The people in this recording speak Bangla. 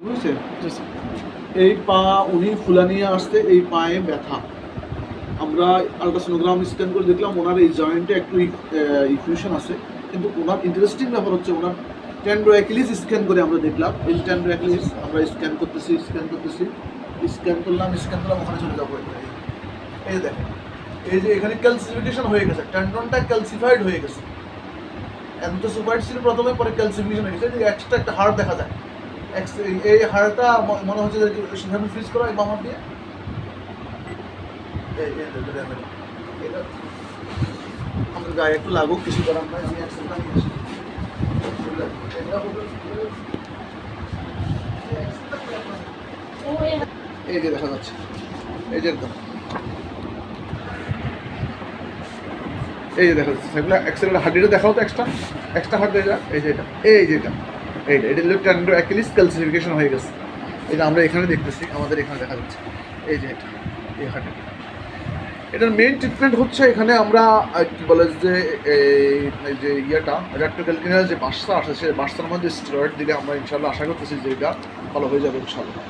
বুঝেছেন? এই পা উনি ফুলা নিয়ে আসতে এই পায়ে ব্যথা। আমরা আল্ট্রাসোনোগ্রাম স্ক্যান করে দেখলাম ওনার এই জয়েন্টে একটু ইফিউশন আছে, কিন্তু ওনার ইন্টারেস্টিং ব্যাপার হচ্ছে ওনার টেন্ডো অ্যাকিলিস স্ক্যান করে আমরা দেখলাম এই টেন্ডো অ্যাকিলিস আমরা স্ক্যান করতেছি স্ক্যান করলাম ওখানে চলে যাবো। এই যে দেখেন, এই যে এখানে ক্যালসিফিকেশন হয়ে গেছে, টেন্ডনটা ক্যালসিফাইড হয়ে গেছে। অ্যান্থোসোফাইড ছিল প্রথমে, পরে ক্যালসিফিকেশন হয়ে গেছে। এক্সট্রা একটা হাড় দেখা যায়, এই হাড়টা মনে হচ্ছে যে সেখানে ফ্রিজ করা এই বামার দিয়ে এটা আমার গায়ে একটু লাগুক, কিছু করার নাই, আমি অ্যাক্সেলটা নিয়ে আসি। এই যে দেখা যাচ্ছে, এই যে একদম এই যে দেখা যাচ্ছে সেগুলো অ্যাক্সেলের হাড্ডিটা দেখাও তো, এক্সট্রা হাড় দেয়, এই যে এটা এটা হলো টেন্ডো অ্যাকিলিস ক্যালসিফিকেশন হয়ে গেছে। এটা আমরা এখানে দেখতেছি, আমাদের এখানে দেখা যাচ্ছে এই যে এটা এই হাড়টা। এটার মেইন ট্রিটমেন্ট হচ্ছে এখানে আমরা কি বলে যে এই যে ইয়েটা রেক্টোক্যালকিনাল যে বাসটা আছে সেই বাসটার মধ্যে স্টেরয়েড দিলে আমরা ইনশাল্লাহ আশা করতেছি যে এটা ভালো হয়ে যাবে ইনশাল্লাহ।